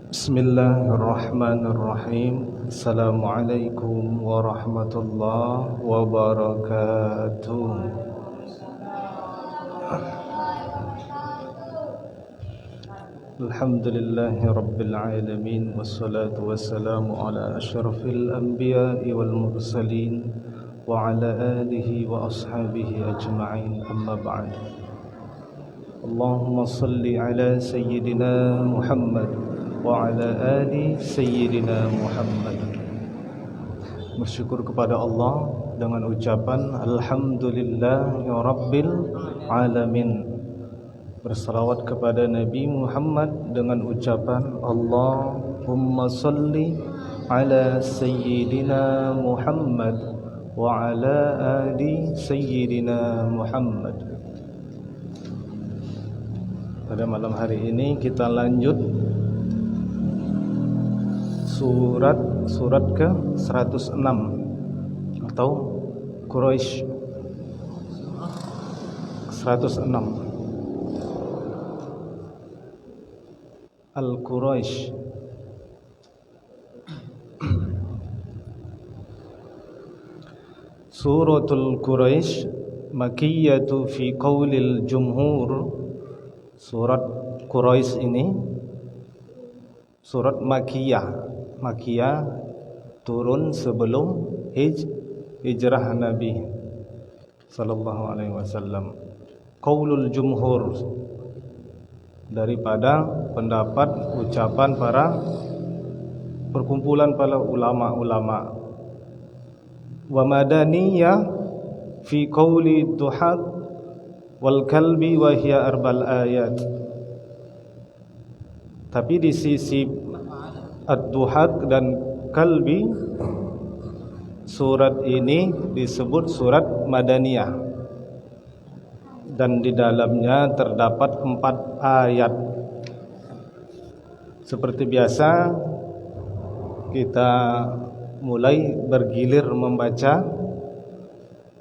Bismillahirrahmanirrahim. Assalamualaikum warahmatullahi wabarakatuh. Alhamdulillahi rabbil alamin. Wassalatu wassalamu ala asyrafil anbiya'i wal mursalin wa ala alihi wa ashabihi ajma'in, amma ba'd. Allahumma salli ala sayyidina Muhammad wa ala ali sayyidina Muhammad. Bersyukur kepada Allah dengan ucapan Alhamdulillahi rabbil alamin. Bersalawat kepada Nabi Muhammad dengan ucapan Allahumma salli ala sayyidina Muhammad wa ala ali sayyidina Muhammad. Pada malam hari ini kita lanjut surat ke 106 atau Quraisy 106. Al-Quraisy. Suratul Quraisy makiyyatu fi qaulil jumhur. Surat Quraisy ini surat Makkiyah. Makkiyah turun sebelum hijrah Nabi sallallahu alaihi wasallam. Qaulul jumhur, daripada pendapat ucapan para perkumpulan para ulama-ulama. Wa madaniyah fi qauli duhaq wal kalbi wa hiya arbal ayat. Tapi di sisi ad-duhaq dan kalbi, surat ini disebut surat madaniyah dan di dalamnya terdapat 4 ayat. Seperti biasa kita mulai bergilir membaca,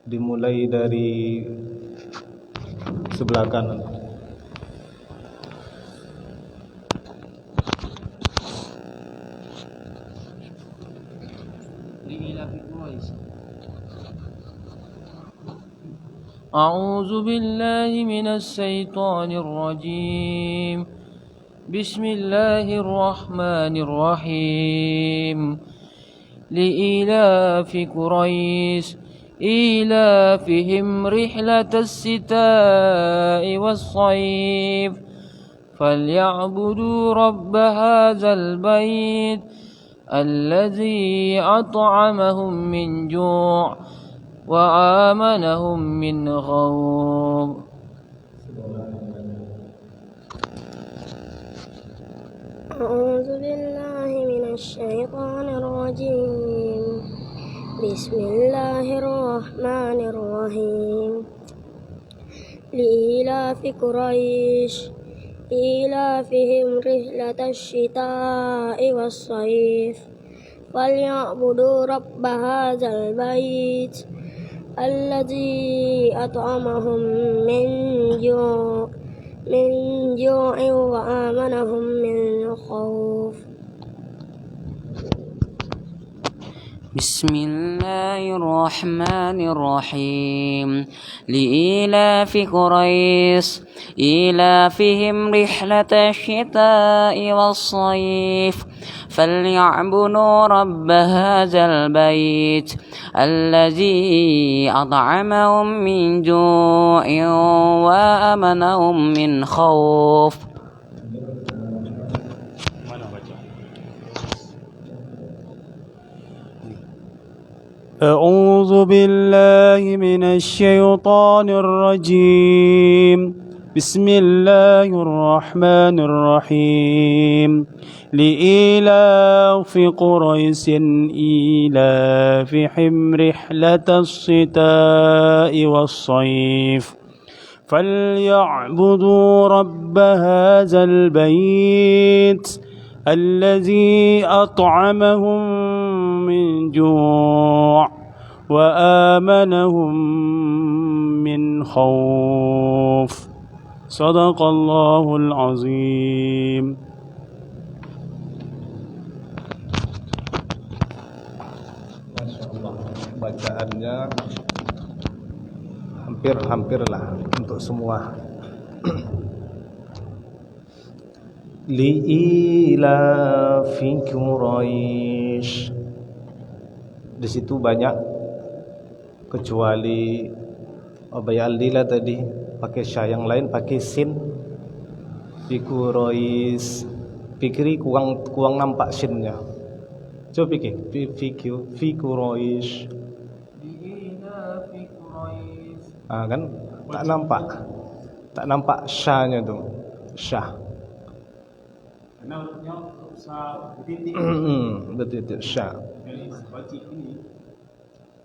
dimulai dari sebelah kanan. أعوذ بالله من الشيطان الرجيم. بسم الله الرحمن الرحيم. لإيلاف قريش إيلافهم رحلة الشتاء والصيف فليعبدوا رب هذا البيت الذي أطعمهم من جوع وآمنهم من خوف. أعوذ بالله من الشيطان الرجيم. بسم الله الرحمن الرحيم. لإيلاف قريش إيلافهم رحلة الشتاء والصيف فليعبدوا رب هذا البيت الذي أطعمهم من جوع وآمنهم من خوف. بسم الله الرحمن الرحيم. لإيلاف قريش إيلافهم رحلة الشتاء والصيف فليعبدوا رب هذا البيت الذي أطعمهم من جوع وآمنهم من خوف. أعوذ بالله من الشيطان الرجيم. بسم الله الرحمن الرحيم. لإيلاف قريش إيلافهم رحلة الشتاء والصيف فليعبدوا رب هذا البيت الذي أطعمهم من جوع وآمنهم من خوف. صدق الله العظيم. Artinya hampir-hampirlah untuk semua. Li'ilafi Quraisy. Di situ banyak kecuali Bayal-Lila tadi pakai sya, yang lain pakai sin. Fi Quraisy. Pikiri kurang nampak sinnya. Coba pikir fi Quraisy. Kan tak nampak syanya tuh, syah. Betul syah.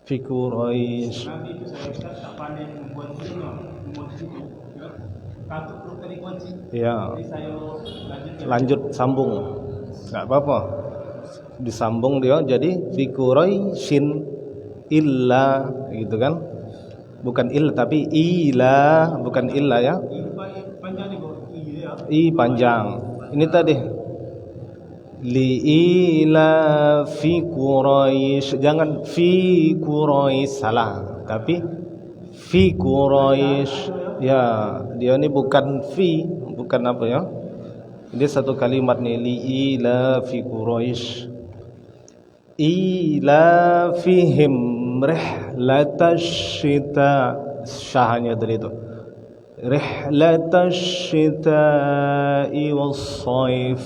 Fi Quraisy. Ya. Lanjut sambung. Enggak apa-apa. Disambung dia jadi fi Quraisyin illa gitu kan. Bukan il tapi ila, bukan illa ya. I panjang. Ini tadi li ila fi Quraisy, jangan fi Quraisy salah, tapi fi Quraisy. Ya, dia ini bukan fi, bukan apa ya. Dia satu kalimat nih, li ila fi Quraisy. Ila fihim rihlatash syita, syahnya tadi itu. Rihlatash syita'i was-shaif.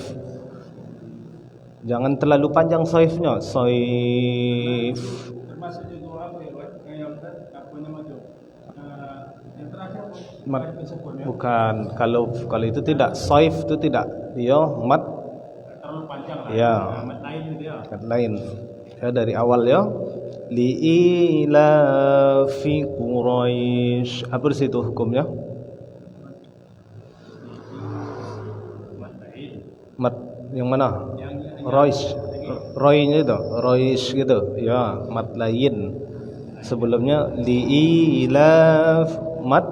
Jangan terlalu panjang saifnya, saif. Termasuk juga apa ya, kayak apa namanya tuh? Yang terakhir Bukan, kalau itu tidak, saif itu tidak. Dia mat terlalu panjang lah. ya. Mat lain dia. Mat lain. Ya dari awal ya. Li ila fi Quraisy. Apa di situ hukumnya? Mat yang mana? Roy-nya itu, Roish gitu. Ya, mat lain. Sebelumnya liilaf mat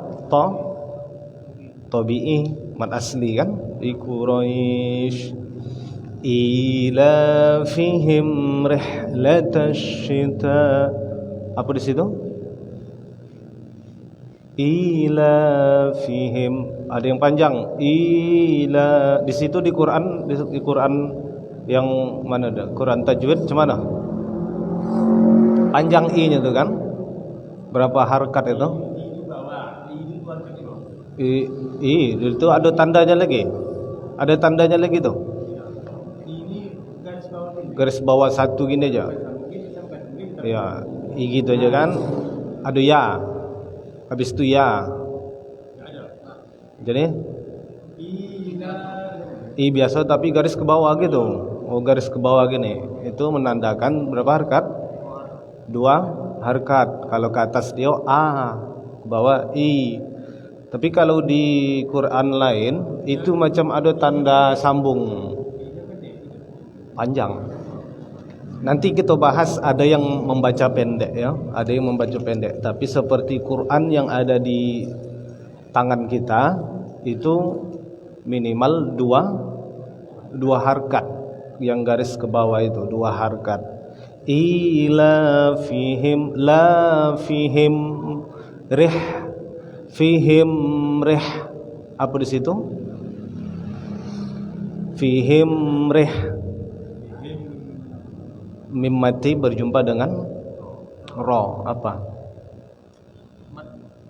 tabi'i, mat asli kan? Di Quraisy. Ila fihim rihlatash syita. Apa di situ? Ila fihim, ada yang panjang. Ila di situ di Quran, di Quran yang mana ada? Quran tajwid cemana? Panjang i-nya tuh kan? Berapa harakat itu? Itu ada tandanya lagi. Ada tandanya lagi tuh. Garis bawah satu gini aja. Ya, i gitu aja kan? Ada ya. Habis itu ya. Jadi i biasa tapi garis ke bawah gitu. Oh, garis ke bawah gini. Itu menandakan berapa harakat? 2 harakat. Kalau ke atas dia a, ke bawah i. Tapi kalau di Quran lain itu macam ada tanda sambung panjang. Nanti kita bahas, ada yang membaca pendek ya, ada yang membaca pendek. Tapi seperti Quran yang ada di tangan kita itu minimal 2 harakat. Yang garis ke bawah itu 2 harakat. Ila fihim, la fihim, rih, fihim rih. Apa di situ? Fihim rih. Mim mati berjumpa dengan ro, apa?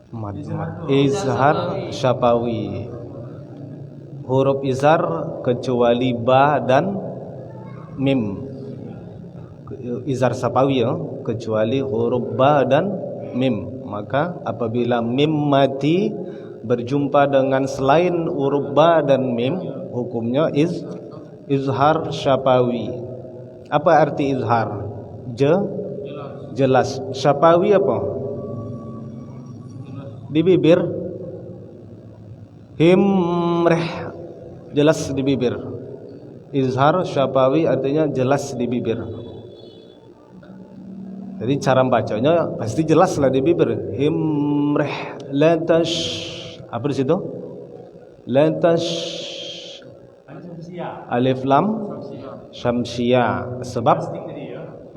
Mat. Izhar syafawi. Huruf izhar kecuali ba dan mim. Izhar syafawi ya, kecuali huruf ba dan mim. Maka apabila mim mati berjumpa dengan selain huruf ba dan mim, hukumnya izhar syafawi. Apa arti izhar? Jelas. Syafawi apa? Di bibir. Himreh, jelas di bibir. Izhar syafawi artinya jelas di bibir. Jadi cara bacanya pasti jelas lah di bibir. Himreh lantash. Apa di situ? Lantash. Alif lam syamsiyah. Sebab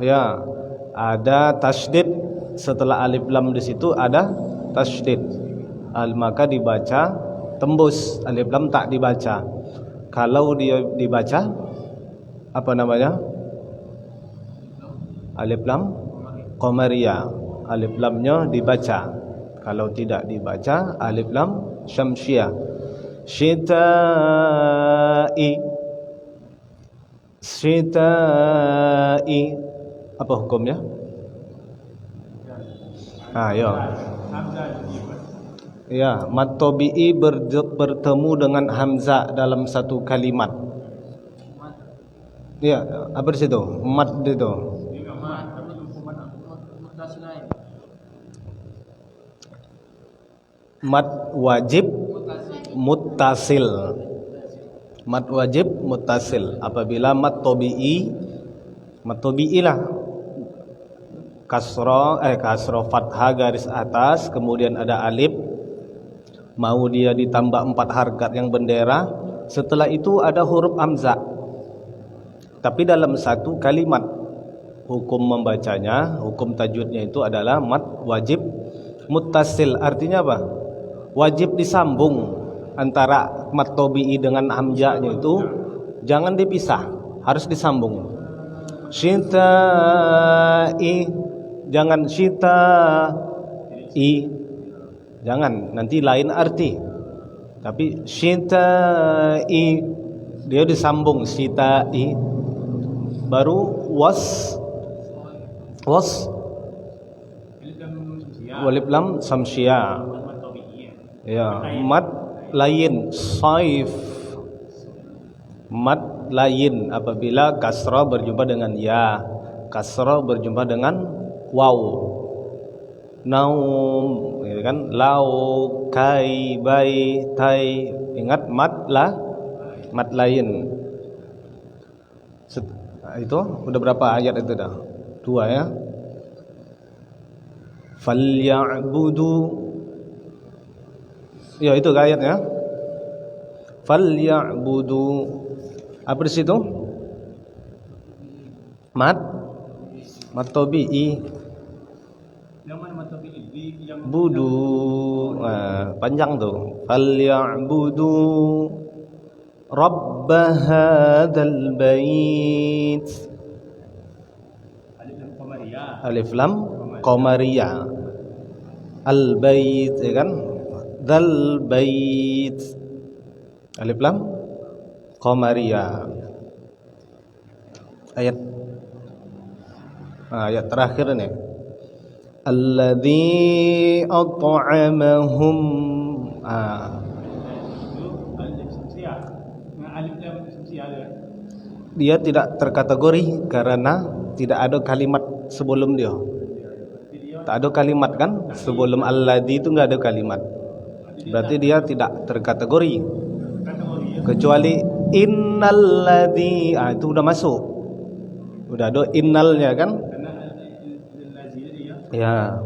ya ada tasydid setelah alif lam di situ ada tasydid. Maka dibaca tembus, alif lam tak dibaca. Kalau dia dibaca apa namanya? Alif lam qamariyah. Alif lamnya dibaca. Kalau tidak dibaca alif lam syamsiyah. Syita'i. Syita'i. Apa hukumnya? Ya. Ya, mad tabi'i bertemu dengan hamzah dalam satu kalimat. Ya, apa di situ? Mad itu. Mad wajib muttasil. Mad wajib muttasil. Apabila mad tabi'i lah kasroh fathah garis atas, kemudian ada alif, mau dia ditambah 4 harkat yang bendera, setelah itu ada huruf hamzah. Tapi dalam satu kalimat, hukum membacanya, hukum tajwidnya itu adalah mad wajib muttasil. Artinya apa? Wajib disambung antara mad tabi'i dengan hamzahnya itu, jangan dipisah, harus disambung. Syita'i, jangan syita'i, jangan, nanti lain arti. Tapi syita'i dia disambung, syita'i. Baru was walif lam samsiyah. Ya, mad lain saif. Mad lain apabila kasrah berjumpa dengan ya, kasrah berjumpa dengan waw. Naum, gitu kan? Lau, kai, bai, tai. Ingat mad lain. Itu udah berapa ayat itu dah? 2 ya. Falyabudu. Ya, itu ayatnya. Falyabudu. Apa di situ? Mad tabi'i. Yang mana mad tabi'i? Yang Budu. Panjang tuh. Falyabudu rabb hadzal bait. Alif lam qamariyah. Al bait, ya kan? Dzal bait. Alif lam qamariyah. Ayat terakhir ini. Alladzi at'amahum. Dia tidak terkategori karena tidak ada kalimat sebelum dia. Tak ada kalimat kan? Sebelum alladzi itu enggak ada kalimat. Berarti dia tidak terkategori. Kecuali innalladzi, itu udah masuk. Udah ada innalnya kan? Ya.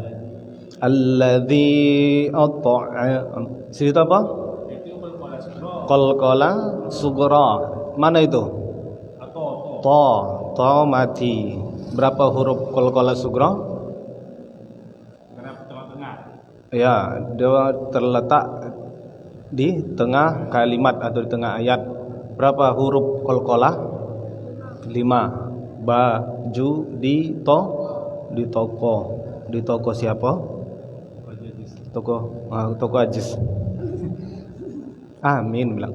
Alladzi at'am. Situ apa? Qalqala sughra. Mana itu? Ta mati. Berapa huruf qalqala sughra? Ya, dia terletak di tengah kalimat atau di tengah ayat. Berapa huruf qalqalah? 5. Baju di toko. Di toko siapa? Toko Aziz. Amin bilang.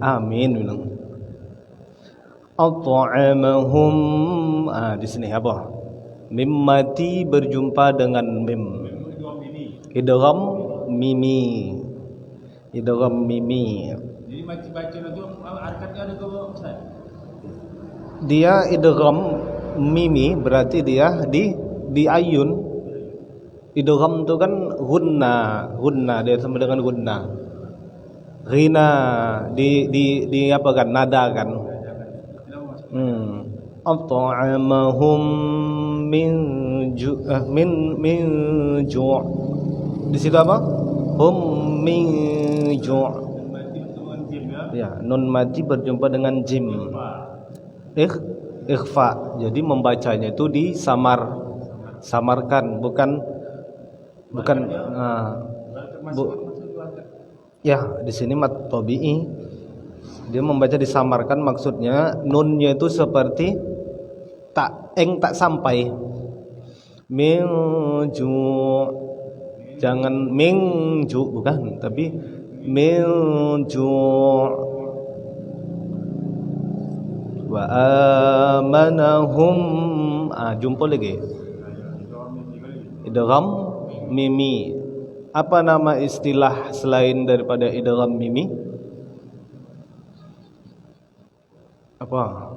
At'amahum. Di sini apa? Mim mati berjumpa dengan mim. Idgham mimi. Jadi baca itu harkatnya ada ke Ustaz? Dia idgham mimi berarti dia di ayun. Idgham itu kan gunna dia sama dengan gunna. Ghina di apa kan? Nada kan. At'amahum min ju'. Di situ apa? Hum min ju'. Ya, nun mati berjumpa dengan jim. Ikhfa. Jadi membacanya itu samarkan, bukan Bukan bu, ya di sini mat tabi'i. Dia membaca disamarkan, maksudnya nunnya itu seperti tak sampai. Minju, jangan minju, bukan, tapi minju. Wa amanahum, jumpa lagi idgham mimi. Apa nama istilah selain daripada idgham mimi? Apa?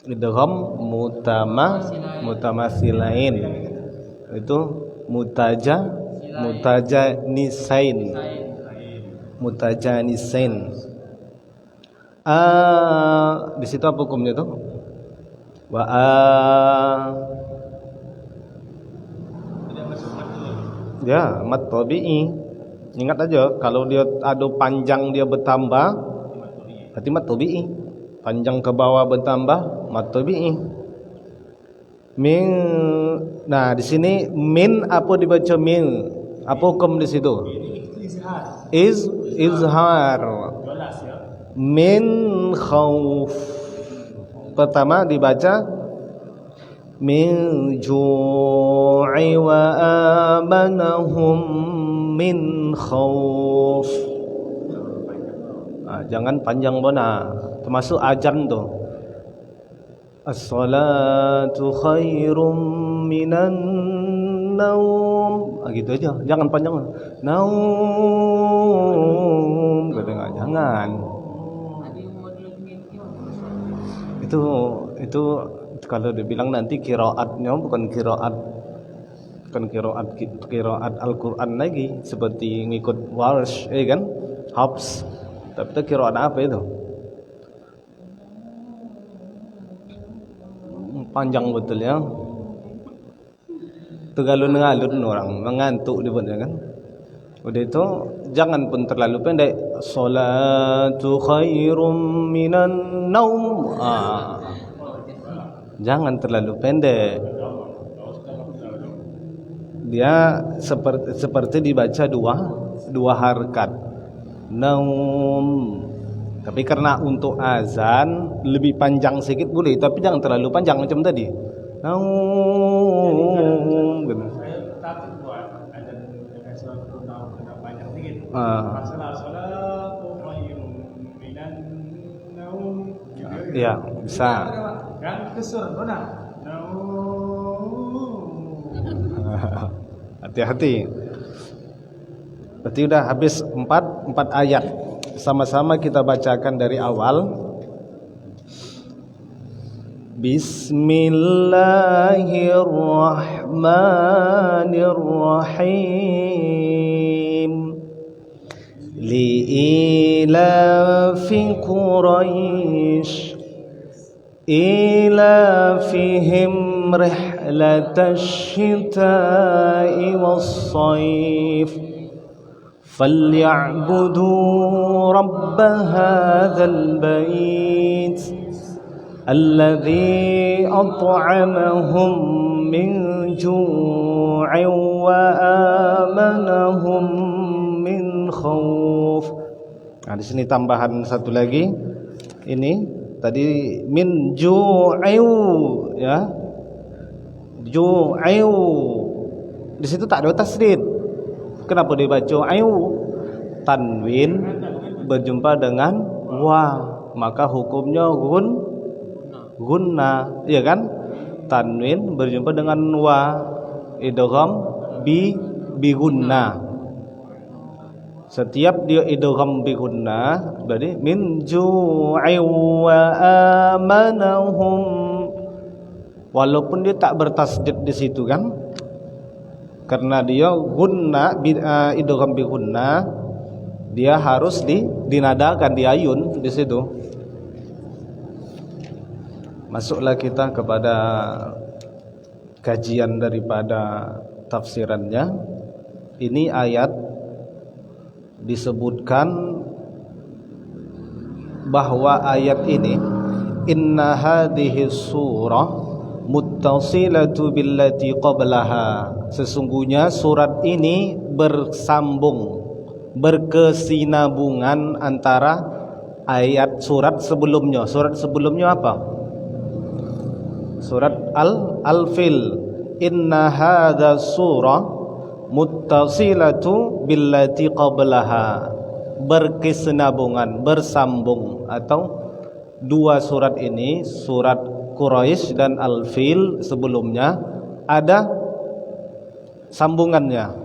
Idgham mutamasilain. Itu mutajanisain. Di situ apa hukumnya tuh? Ya, mat tabi'i. Ingat aja, kalau dia ada panjang dia bertambah, berarti mat tabi'i. Panjang ke bawah bertambah, mat tabi'i. Min, nah di sini min apa dibaca min? Apa hukum di situ? Izhar. Min khauf. Pertama dibaca min ju'i wa amanahum min khauf. Jangan panjang bona, termasuk ajan tuh. As-salatu khairum minan naum. Gitu aja, jangan panjang. Naum, jangan. Itu kalau dibilang nanti qiraatnya bukan qiraat Al-Qur'an lagi, seperti ngikut Warsh, kan? Hafs. Tapi itu qiraat apa itu? Panjang betul ya. Tegalun-ngalun orang mengantuk di benar kan. Udah itu jangan pun terlalu pendek. Salatu khairum minan naum. Jangan terlalu pendek. Dia seperti dibaca dua harkat. Naum. Tapi karena untuk azan lebih panjang sedikit boleh, tapi jangan terlalu panjang macam tadi. Naum. Gitu. Ya, bisa. Hati-hati. Berarti udah habis 4 ayat. Sama-sama kita bacakan dari awal. Bismillahirrahmanirrahim. Li'ilafi Quraisy ilafihim rihlatash shita'i was-sayf فليعبدوا رب هذا البيت الذي أطعمهم من جوع وآمنهم من خوف. Nah, di sini tambahan satu lagi. Ini tadi min ju'u, ya. Ju'u. Di situ tak ada tasdid. Kenapa dibaca ayu? Tanwin berjumpa dengan wa, maka hukumnya gunna, ya kan? Tanwin berjumpa dengan wa, idgham bi gunna. Setiap dia idgham bi gunna berarti min ju'i wa amanahum, walaupun dia tak bertasdid di situ kan? Karena dia gunna, idgham bi gunna, dia harus dinadakan, diayun di situ. Masuklah kita kepada kajian daripada tafsirannya. Ini ayat disebutkan bahwa ayat ini inna hadhihi surah muttasilatu billati qablaha, sesungguhnya surat ini bersambung, berkesinambungan antara ayat surat sebelumnya. Surat sebelumnya apa? Surat Al-Fil. Inna hadza surah muttasilatu billati qablaha, berkesinambungan, bersambung. Atau dua surat ini, surat Quraisy dan Al-Fil sebelumnya ada sambungannya.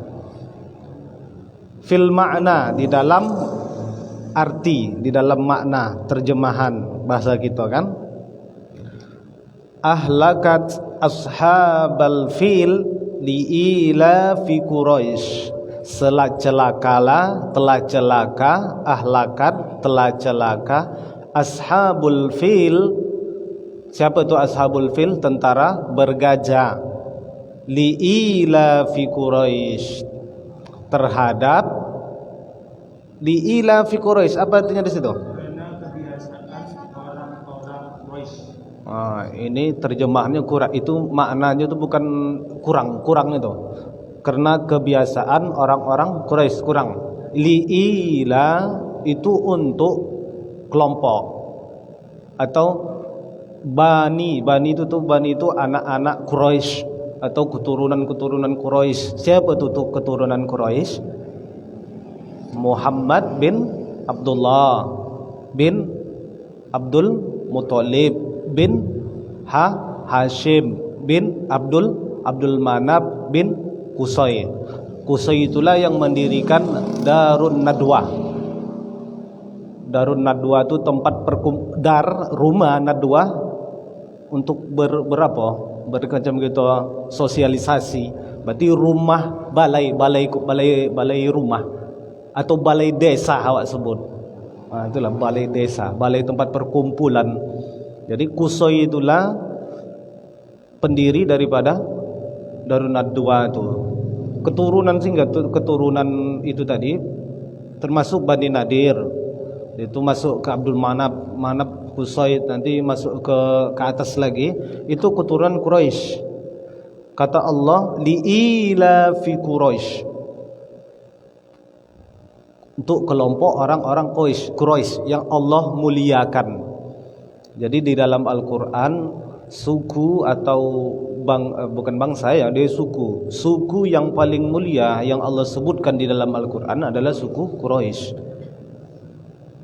Fil makna, di dalam arti, di dalam makna, terjemahan bahasa kita kan. Ahlakat ashabal fil liila fi Quraisy, telah celaka, ahlakat telah celaka ashabul fil. Siapa itu ashabul fil? Tentara bergajah. Liila fi Quraisy, terhadap liila fi Quraisy. Apa artinya di situ? Karena kebiasaan orang-orang Quraisy. Ini terjemahannya kurang. Itu maknanya itu bukan kurang itu. Karena kebiasaan orang-orang Quraisy kurang. Liila itu untuk kelompok atau bani itu anak-anak Quraisy atau keturunan Quraisy. Siapa itu keturunan Quraisy? Muhammad bin Abdullah bin Abdul Muthalib bin Hashim bin Abdul Manab bin Qusay. Qusay itulah yang mendirikan Darun Nadwah. Darun Nadwah itu tempat rumah Nadwah untuk bermacam gitu sosialisasi. Berarti rumah balai rumah atau balai desa awak sebut. Itulah balai desa, balai tempat perkumpulan. Jadi Qusay itulah pendiri daripada Darun Nadwah itu. Keturunan itu tadi termasuk Bani Nadir. Itu masuk ke Abdul Manab Qusay, nanti masuk ke atas lagi, itu keturunan Quraisy. Kata Allah liila fi Quraisy, untuk kelompok orang-orang Quraisy yang Allah muliakan. Jadi di dalam Al-Qur'an suku atau bukan bangsa ya, dia suku yang paling mulia yang Allah sebutkan di dalam Al-Qur'an adalah suku Quraisy.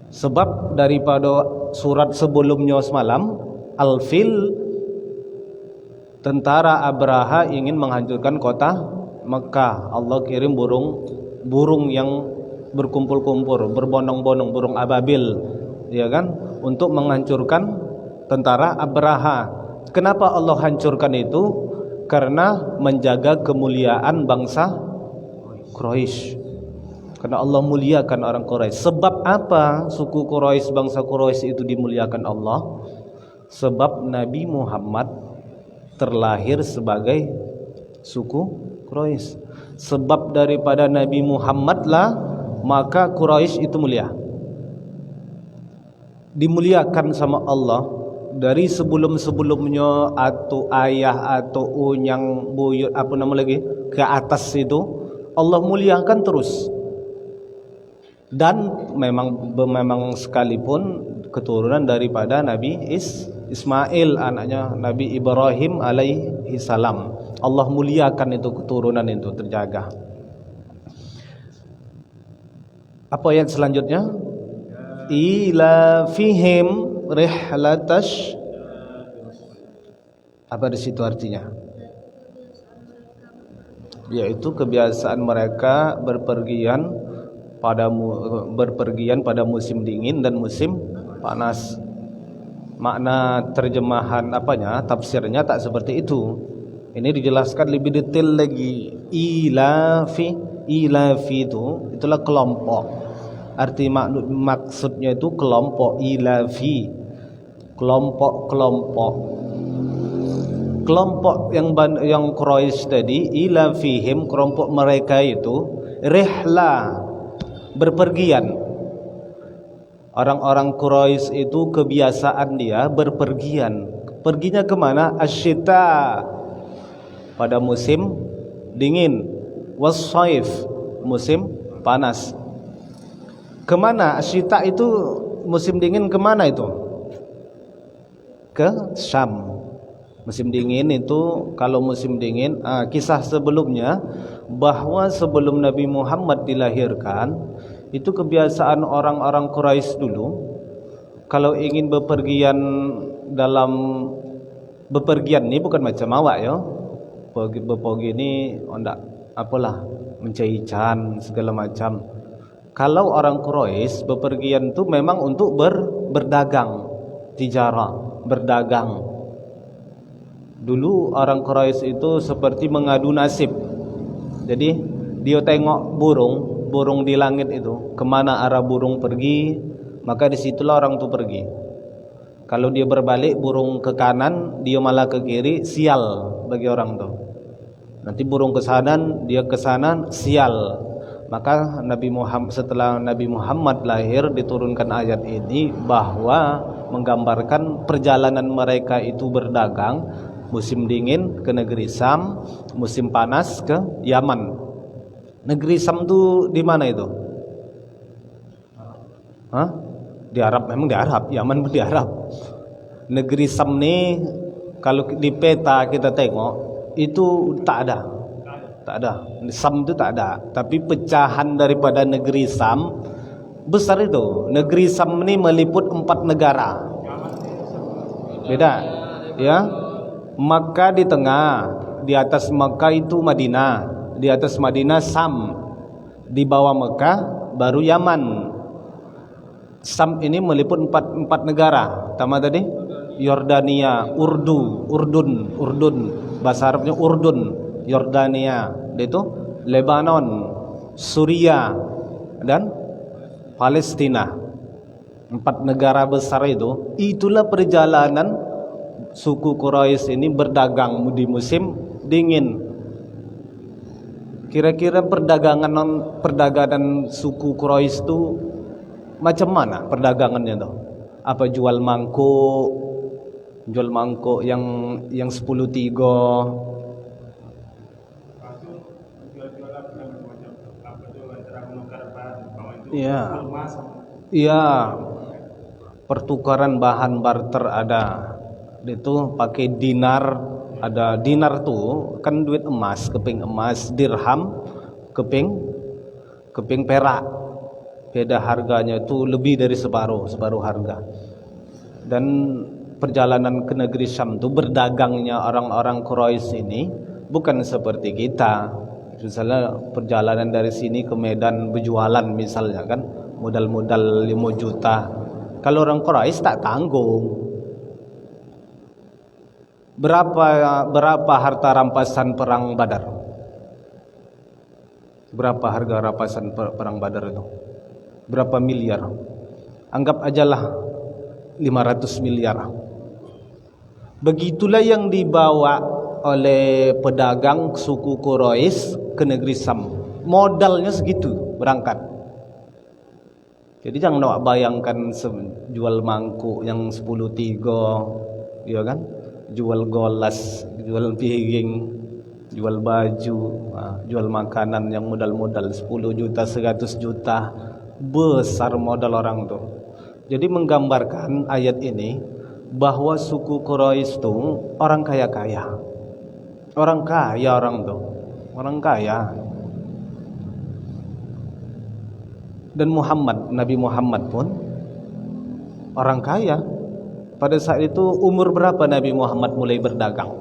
Sebab daripada surat sebelumnya semalam Al-Fil, tentara Abraha ingin menghancurkan kota Mekah. Allah kirim burung yang berkumpul-kumpul, berbondong-bondong, burung ababil, ya kan, untuk menghancurkan tentara Abraha. Kenapa Allah hancurkan itu? Karena menjaga kemuliaan bangsa Quraisy. Karena Allah muliakan orang Quraisy. Sebab apa suku Quraisy, bangsa Quraisy itu dimuliakan Allah? Sebab Nabi Muhammad terlahir sebagai suku Quraisy. Sebab daripada Nabi Muhammad lah maka Quraisy itu mulia, dimuliakan sama Allah. Dari sebelum-sebelumnya atau ayah atau unyang buyut ke atas itu Allah muliakan terus. Dan memang sekalipun keturunan daripada Nabi Ismail, anaknya Nabi Ibrahim alaihi salam, Allah muliakan itu, keturunan itu terjaga. Apa ayat selanjutnya? Ila fihim rihlatash. Apa di situ artinya? Yaitu kebiasaan mereka berpergian pada musim dingin dan musim panas. Makna terjemahan tafsirnya tak seperti itu. Ini dijelaskan lebih detail lagi. Ilafi itulah kelompok. Arti maksudnya itu kelompok. Ilafi, kelompok yang Quraisy tadi. Ilafihim, kelompok mereka itu rihla, berpergian. Orang-orang Quraisy itu kebiasaan dia berpergian Perginya kemana? Asyita, pada musim dingin. Was-saif, musim panas. Kemana? Asyita itu musim dingin, kemana itu? Ke Syam. Musim dingin itu, kalau musim dingin, kisah sebelumnya bahwa sebelum Nabi Muhammad dilahirkan, itu kebiasaan orang-orang Quraisy dulu kalau ingin bepergian ini bukan macam awak ya. Bepergi ini ndak apalah mencari ikan segala macam. Kalau orang Quraisy bepergian itu memang untuk berdagang, tijarah, berdagang. Dulu orang Quraisy itu seperti mengadu nasib. Jadi dia tengok burung di langit itu, kemana arah burung pergi, maka disitulah orang itu pergi. Kalau dia berbalik burung ke kanan, dia malah ke kiri, sial bagi orang itu. Nanti burung ke kanan, dia ke sana, sial. Maka setelah Nabi Muhammad lahir, diturunkan ayat ini bahwa menggambarkan perjalanan mereka itu berdagang, musim dingin ke negeri Syam, musim panas ke Yaman. Negeri Syam itu di mana itu? Di Arab, memang di Arab. Yaman pun di Arab. Negeri Syam ini kalau di peta kita tengok itu tak ada. Syam itu tak ada. Tapi pecahan daripada negeri Syam besar itu. Negeri Syam ini meliput 4 negara. Beda, ya. Makkah di tengah, di atas Makkah itu Madinah, di atas Madinah Syam, di bawah Makkah baru Yaman. Syam ini meliput 4 negara. Tama tadi? Yordania, Urdun, bahasa Arabnya Urdun, Yordania, itu Lebanon, Suriah dan Palestina. 4 negara besar itu. Itulah perjalanan suku Quraisy ini berdagang di musim dingin. Kira-kira perdagangan suku Quraisy itu macam mana perdagangannya tuh? Apa jual mangkuk yang 10 tiga. Iya. Pertukaran bahan barter ada. Itu pakai dinar, ada dinar tuh kan duit emas, keping emas, dirham, keping perak. Beda harganya itu lebih dari separuh harga. Dan perjalanan ke negeri Syam itu berdagangnya orang-orang Quraisy ini bukan seperti kita. Misalnya perjalanan dari sini ke Medan berjualan misalnya kan, modal 5 juta. Kalau orang Quraisy tak tanggung. Berapa harta rampasan perang Badar? Berapa harga rampasan perang Badar itu? Berapa miliar? Anggap ajalah 500 miliar. Begitulah yang dibawa oleh pedagang suku Quraisy ke negeri Syam. Modalnya segitu berangkat. Jadi jangan nak bayangkan jual mangkuk yang 10 tiga, ya kan? Jual golas, jual piring, jual baju, jual makanan yang modal 10 juta, 100 juta. Besar modal orang tuh. Jadi menggambarkan ayat ini bahwa suku Quraisy itu orang kaya-kaya. Orang kaya orang tuh. Orang kaya. Dan Nabi Muhammad pun orang kaya. Pada saat itu umur berapa Nabi Muhammad mulai berdagang?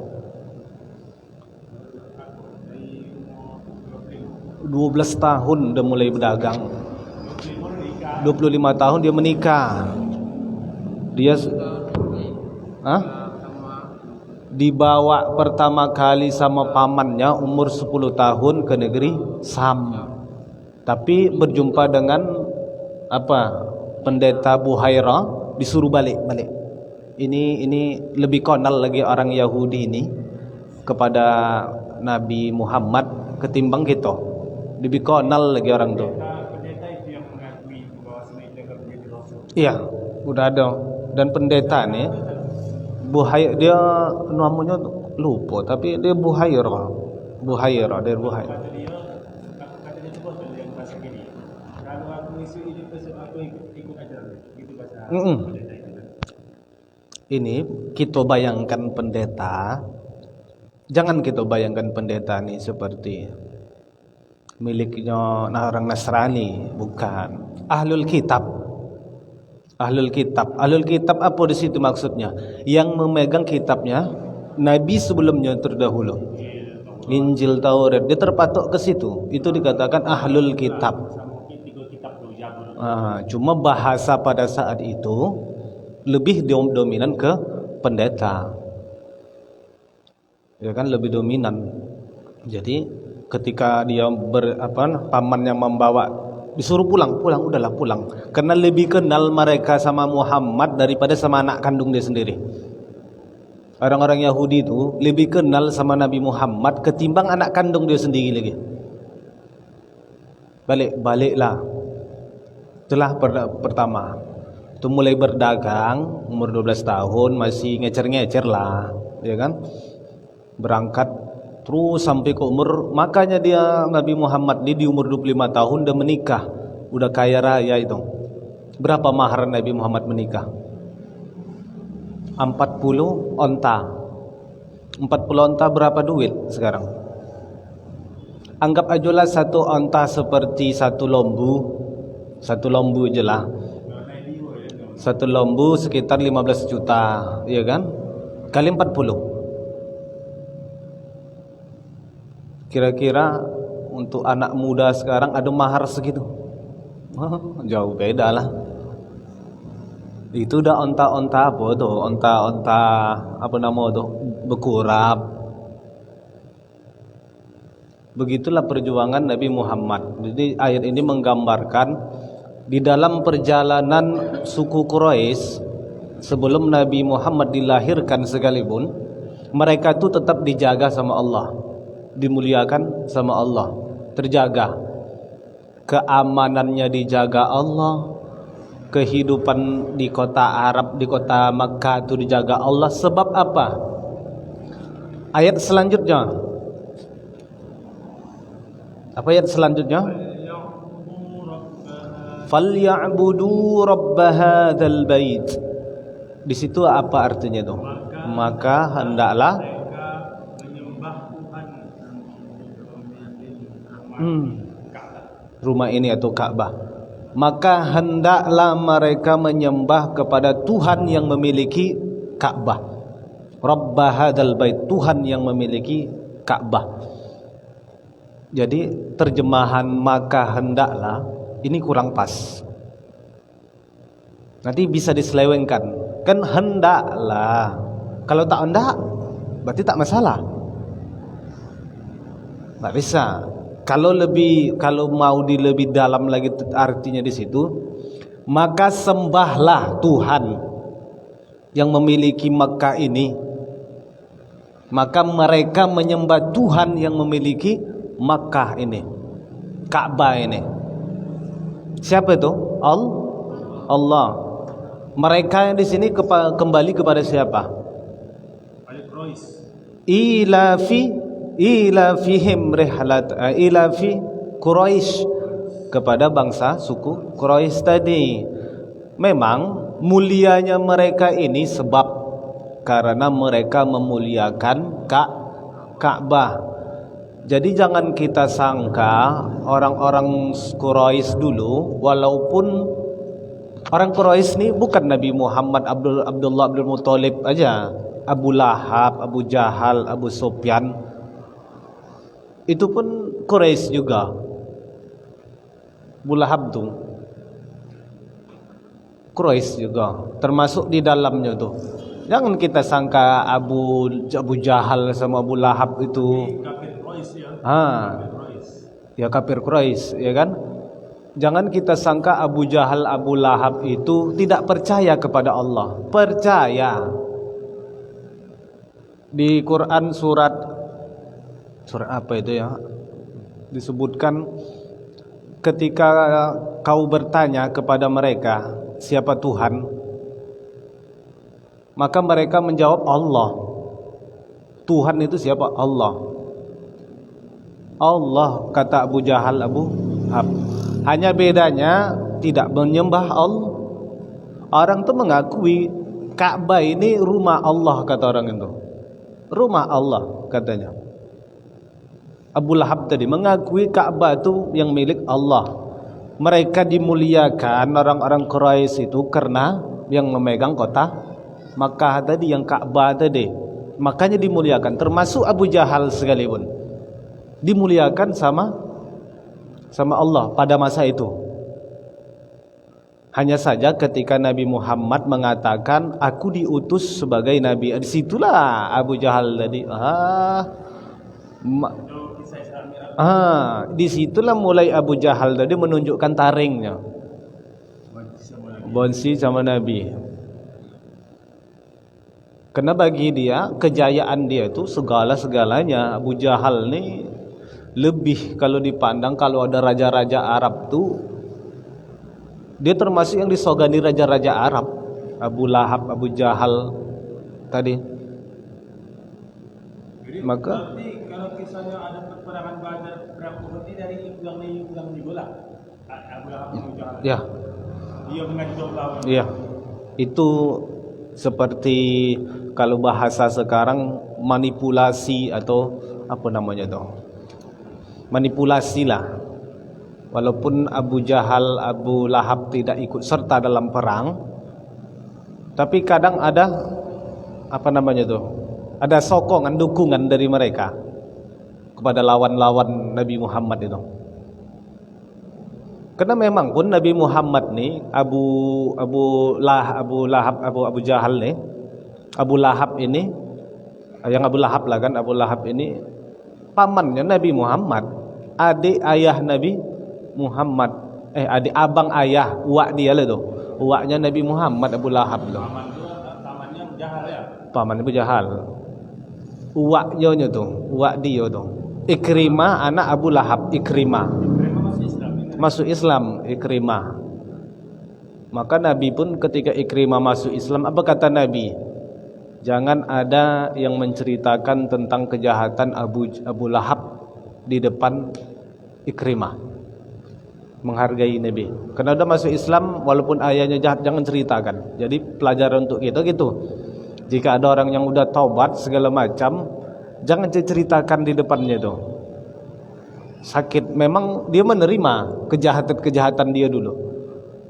12 tahun dia mulai berdagang. 25 tahun dia menikah. Dia dibawa pertama kali sama pamannya umur 10 tahun ke negeri Syam. Tapi berjumpa dengan pendeta Buhairah, disuruh balik. Ini lebih konal lagi orang Yahudi ini kepada Nabi Muhammad ketimbang kita. Lebih konal lagi orang itu. Pendeta itu yang mengakui bahwa sebenarnya menjadi rasul. Iya, udah ada. Dan pendeta nih Buhair dia namanya lupa, tapi dia Buhairah. Buhairah, dia Buhairah. Kata dia, kata dia tu betul yang bahasa gini. Kalau aku isu ini besok aku ikut ajar. Gitu bahasa. Ini kita bayangkan pendeta. Jangan kita bayangkan pendeta nih seperti miliknya orang Nasrani, bukan. Ahlul kitab. Ahlul kitab. Ahlul kitab apa di situ maksudnya? Yang memegang kitabnya nabi sebelumnya terdahulu. Injil, Taurat, dia terpatok ke situ. Itu dikatakan ahlul kitab. Cuma bahasa pada saat itu lebih dominan ke pendeta. Ya kan, lebih dominan. Jadi ketika dia pamannya membawa, disuruh pulang, udahlah pulang. Karena lebih kenal mereka sama Muhammad daripada sama anak kandung dia sendiri. Orang-orang Yahudi itu lebih kenal sama Nabi Muhammad ketimbang anak kandung dia sendiri lagi. Baliklah. Itulah pertama. Itu mulai berdagang, umur 12 tahun masih ngecer-ngecer lah, ya kan? Berangkat terus sampai ke umur, makanya dia Nabi Muhammad di umur 25 tahun udah menikah, udah kaya raya itu. Berapa mahar Nabi Muhammad menikah? 40 onta. 40 onta berapa duit sekarang? Anggap ajalah satu onta seperti satu lembu. Satu lembu aja lah. Satu lembu sekitar 15 juta, ya kan? Kali 40. Kira-kira untuk anak muda sekarang ada mahar segitu? Jauh beda lah. Itu udah onta-onta apa tuh? Onta-onta apa nama tuh? Bekurap. Begitulah perjuangan Nabi Muhammad. Jadi ayat ini menggambarkan di dalam perjalanan suku Quraisy sebelum Nabi Muhammad dilahirkan sekalipun, mereka itu tetap dijaga sama Allah, dimuliakan sama Allah, terjaga. Keamanannya dijaga Allah, kehidupan di kota Arab, di kota Makkah itu dijaga Allah. Sebab apa? Ayat selanjutnya. Apa ayat selanjutnya? Falya'budu rabb hadzal bait. Di situ apa artinya itu? Maka hendaklah rumah ini atau Ka'bah. Maka hendaklah mereka menyembah kepada Tuhan yang memiliki Ka'bah. Rabb hadzal bait, Tuhan yang memiliki Ka'bah. Jadi terjemahan maka hendaklah ini kurang pas. Nanti bisa diselewengkan. Kan hendaklah. Kalau tak hendak berarti tak masalah. Tak bisa. Kalau mau lebih dalam lagi artinya di situ, maka sembahlah Tuhan yang memiliki Makkah ini. Maka mereka menyembah Tuhan yang memiliki Makkah ini, Ka'bah ini. Siapa itu? Allah. Mereka yang di sini kembali kepada siapa? Ilafihim rihlat ilafi Quraisy, kepada bangsa suku Quraisy tadi. Memang mulianya mereka ini sebab karena mereka memuliakan Ka'bah. Jadi jangan kita sangka orang-orang Quraisy dulu, walaupun orang Quraisy ini bukan Nabi Muhammad, Abdullah Abdul Muthalib aja, Abu Lahab, Abu Jahal, Abu Sufyan, itu pun Quraisy juga. Abu Lahab tuh Quraisy juga, termasuk di dalamnya tuh. Jangan kita sangka Abu Jahal sama Abu Lahab itu ya kafir Quraisy, ya kan? Jangan kita sangka Abu Jahal, Abu Lahab itu tidak percaya kepada Allah. Percaya. Di Quran surat apa itu ya? Disebutkan ketika kau bertanya kepada mereka siapa Tuhan, Maka mereka menjawab Allah. Tuhan itu siapa? Allah. Allah, kata Abu Jahal, Abu Lahab. Hanya bedanya tidak menyembah Allah. Orang itu mengakui Ka'bah ini rumah Allah, kata orang itu. Rumah Allah katanya. Abu Lahab tadi mengakui Ka'bah itu yang milik Allah. Mereka dimuliakan orang-orang Quraisy itu karena yang memegang kota Makkah tadi, yang Ka'bah tadi. Makanya dimuliakan, termasuk Abu Jahal sekalipun dimuliakan sama Allah pada masa itu. Hanya saja ketika Nabi Muhammad mengatakan aku diutus sebagai nabi, disitulah Abu Jahal tadi disitulah mulai Abu Jahal tadi menunjukkan taringnya, bonsi sama Nabi. Karena bagi dia kejayaan dia itu segala-segalanya. Abu Jahal nih lebih kalau dipandang, kalau ada raja-raja Arab tuh dia termasuk yang disogani raja-raja Arab. Abu Lahab, Abu Jahal tadi. Jadi, maka kalau kisahnya ada peperangan Badar, perang Uhud ini dari yang dibola Abu Lahab, Abu Jahal. Ya. Dia mengajak lawan. Iya. Itu seperti kalau bahasa sekarang manipulasi atau apa namanya tuh? Manipulasi lah. Walaupun Abu Jahal, Abu Lahab tidak ikut serta dalam perang, tapi kadang ada apa namanya tuh? Ada sokongan, dukungan dari mereka kepada lawan-lawan Nabi Muhammad itu. Karena memang pun Nabi Muhammad nih Abu Jahal nih, Abu Lahab ini, yang Abu Lahab lah kan, Abu Lahab ini pamannya Nabi Muhammad, adik ayah Nabi Muhammad, adik abang ayah, uak dia lah tuh, uaknya Nabi Muhammad, Abu Lahab tuh. Pamannya Jahal ya. Paman Abu Jahal, uaknya tuh, uak dia tuh. Ikrimah anak Abu Lahab, Ikrimah. Masuk Islam, Ikrimah. Maka Nabi pun ketika Ikrimah masuk Islam, apa kata Nabi? Jangan ada yang menceritakan tentang kejahatan Abu Lahab di depan Ikrimah. Menghargai Nabi. Karena udah masuk Islam, walaupun ayahnya jahat, jangan ceritakan. Jadi pelajaran untuk kita gitu. Jika ada orang yang udah taubat segala macam, jangan ceritakan di depannya tuh. Sakit, memang dia menerima kejahatan-kejahatan dia dulu.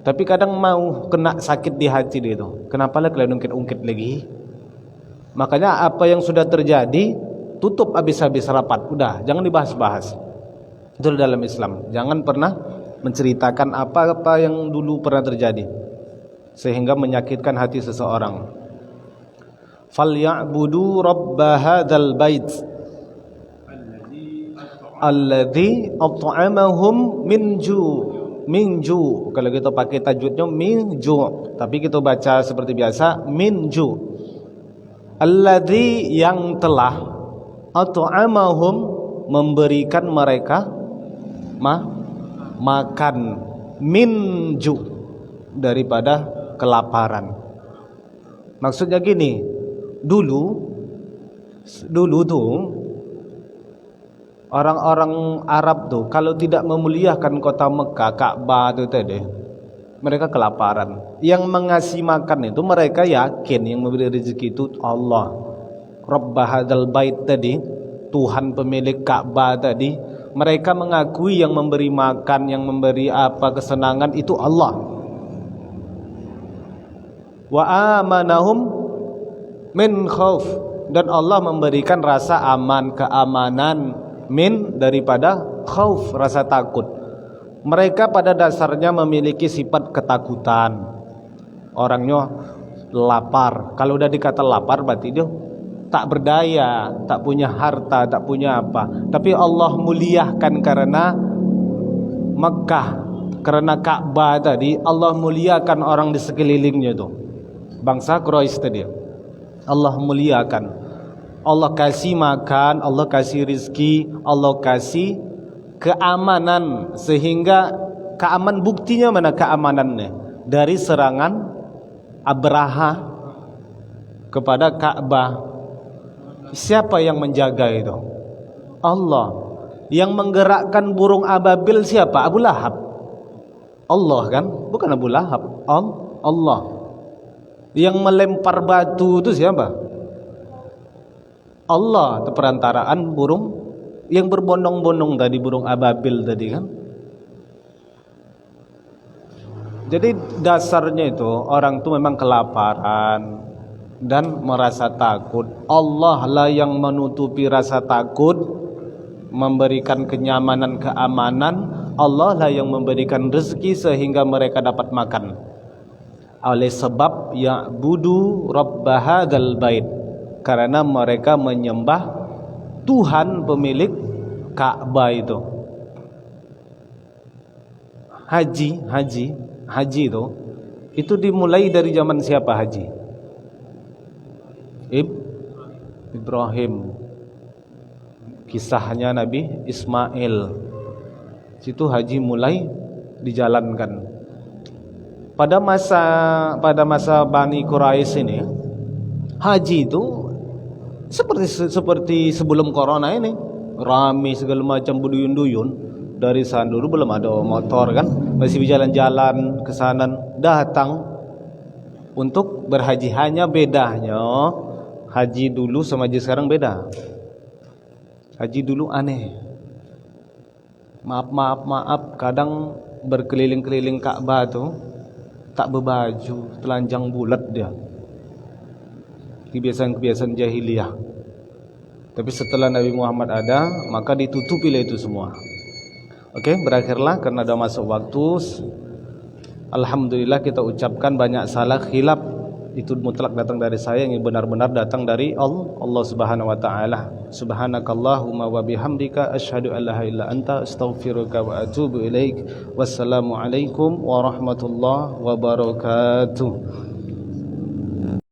Tapi kadang mau kena sakit di hati dia tuh. Kenapa lah kalian ungkit-ungkit lagi? Makanya apa yang sudah terjadi tutup habis-habis rapat. Udah, jangan dibahas-bahas. Itu dalam Islam. Jangan pernah menceritakan apa-apa yang dulu pernah terjadi sehingga menyakitkan hati seseorang. Falyabudu rabb hadzal bait alladzi at'amahum min ju'. Kalau kita pakai tajwidnya min ju', tapi kita baca seperti biasa min ju'. Alladzi, yang telah, at'amahum, memberikan mereka makan, minju, daripada kelaparan. Maksudnya gini, dulu tuh orang-orang Arab tuh kalau tidak memuliakan kota Mekah, Ka'bah itu tadi, mereka kelaparan. Yang mengasih makan itu mereka yakin yang memberi rezeki itu Allah. Rabb hadzal bait tadi, Tuhan pemilik Ka'bah tadi. Mereka mengakui yang memberi makan, yang memberi apa kesenangan itu Allah. Wa amanahum min khauf, dan Allah memberikan rasa aman, keamanan, min daripada khauf, rasa takut. Mereka pada dasarnya memiliki sifat ketakutan. Orangnya lapar. Kalau udah dikata lapar berarti dia tak berdaya, tak punya harta, tak punya apa. Tapi Allah muliakan karena Mekah, karena Ka'bah tadi. Allah muliakan orang di sekelilingnya itu, bangsa Quraisy tadi. Allah muliakan, Allah kasih makan, Allah kasih rizki, Allah kasih keamanan. Sehingga buktinya mana keamanannya? Dari serangan Abraha kepada Ka'bah. Siapa yang menjaga itu? Allah. Yang menggerakkan burung ababil siapa? Abu Lahab. Allah kan? Bukan Abu Lahab. Allah. Yang melempar batu itu siapa? Allah. Itu perantaraan burung yang berbondong-bondong tadi, burung ababil tadi kan. Jadi dasarnya itu orang itu memang kelaparan dan merasa takut. Allah lah yang menutupi rasa takut, memberikan kenyamanan, keamanan. Allah lah yang memberikan rezeki sehingga mereka dapat makan. Oleh sebab ya'budu rabb hadzal bait, karena mereka menyembah Tuhan pemilik Ka'bah itu. Haji itu dimulai dari zaman siapa haji? Ibrahim. Kisahnya Nabi Ismail. Situ haji mulai dijalankan. Pada masa Bani Quraisy ini, haji itu seperti sebelum corona ini, ramai segala macam berduyun-duyun. Dari sana dulu belum ada motor kan, masih berjalan-jalan ke sana, datang untuk berhaji. Hanya bedanya haji dulu sama haji sekarang beda. Haji dulu aneh, maaf, kadang berkeliling-keliling Ka'bah tuh tak berbaju, telanjang bulat dia. Kebiasaan-kebiasaan jahiliyah. Tapi setelah Nabi Muhammad ada, maka ditutupilah itu semua. Oke, berakhirlah karena ada masuk waktu. Alhamdulillah kita ucapkan banyak salah, khilaf itu mutlak datang dari saya, yang benar-benar datang dari Allah Subhanahu wa taala. Subhanakallahumma wa bihamdika asyhadu an la ilaha illa anta astaghfiruka wa atubu ilaik. Wassalamu alaikum warahmatullahi wabarakatuh.